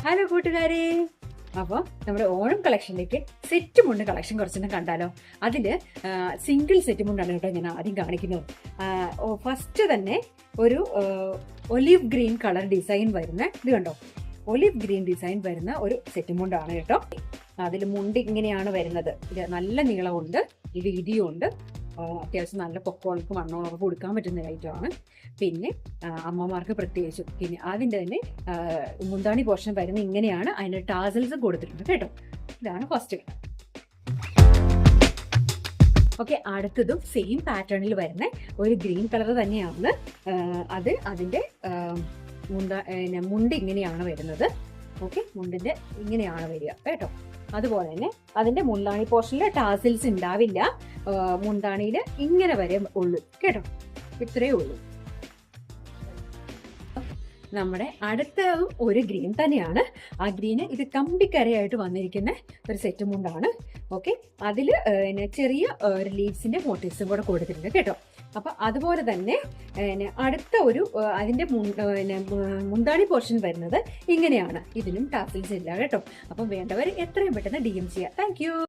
Hello കൂട്ടുകാരെ, അപ്പോൾ നമ്മുടെ ഓണം കളക്ഷനിലേക്ക് സെറ്റ് മുണ്ട് കളക്ഷൻ കുറച്ചൊന്നും കണ്ടാലോ. അതിൽ സിംഗിൾ സെറ്റ് മുണ്ടാണ് കേട്ടോ ഞാൻ ആദ്യം കാണിക്കുന്നത്. ഫസ്റ്റ് തന്നെ ഒരു ഒലിവ് ഗ്രീൻ കളർ ഡിസൈൻ വരുന്ന ഇത് കണ്ടോ, ഒലിവ് ഗ്രീൻ ഡിസൈൻ വരുന്ന ഒരു സെറ്റ് മുണ്ടാണ് കേട്ടോ. അതിൽ മുണ്ട് ഇങ്ങനെയാണ് വരുന്നത്. ഇത് നല്ല നീളമുണ്ട്, വീതിയുണ്ട്, അത്യാവശ്യം നല്ല പൊക്കോണക്ക് മണ്ണോണൊക്കെ കൊടുക്കാൻ പറ്റുന്ന ഐറ്റമാണ്. പിന്നെ അമ്മമാർക്ക് പ്രത്യേകിച്ചും. പിന്നെ അതിൻ്റെ തന്നെ മുന്താണി പോർഷൻ വരുന്ന ഇങ്ങനെയാണ്. അതിന് ടാസൽസ് കൊടുത്തിട്ടുണ്ട് കേട്ടോ. ഇതാണ് ഫസ്റ്റ്. ഓക്കെ, അടുത്തതും സെയിം പാറ്റേണിൽ വരുന്ന ഒരു ഗ്രീൻ കളർ തന്നെയാണ്. അത് അതിൻ്റെ മുണ്ട് ഇങ്ങനെയാണ് വരുന്നത്. ഓക്കെ, മുണ്ടിൻ്റെ ഇങ്ങനെയാണ് വരിക കേട്ടോ. അതുപോലെ തന്നെ അതിൻ്റെ മുന്താണി പോർഷനിൽ ടാസിൽസ് ഉണ്ടാവില്ല. മുന്താണിയിൽ ഇങ്ങനെ വരെ ഉള്ളൂ കേട്ടോ. ഇത്രയേ ഉള്ളൂ. നമ്മുടെ അടുത്തതും ഒരു ഗ്രീൻ തന്നെയാണ്. ആ ഗ്രീന് ഇത് കമ്പിക്കരയായിട്ട് വന്നിരിക്കുന്ന ഒരു സെറ്റ് മുണ്ടാണ്. ഓക്കെ, അതിൽ ചെറിയ ലീവ്സിന്റെ മോട്ടീവ്സും കൂടെ കൊടുത്തിട്ടുണ്ട് കേട്ടോ. അപ്പൊ അതുപോലെ തന്നെ അടുത്ത ഒരു അതിന്റെ മുന്താണി പോർഷൻ വരുന്നത് ഇങ്ങനെയാണ്. ഇതിനും ടാസിൽസ് ഇല്ല കേട്ടോ. അപ്പം വേണ്ടവർ എത്രയും പെട്ടെന്ന് DM ചെയ്യുക. Thank you.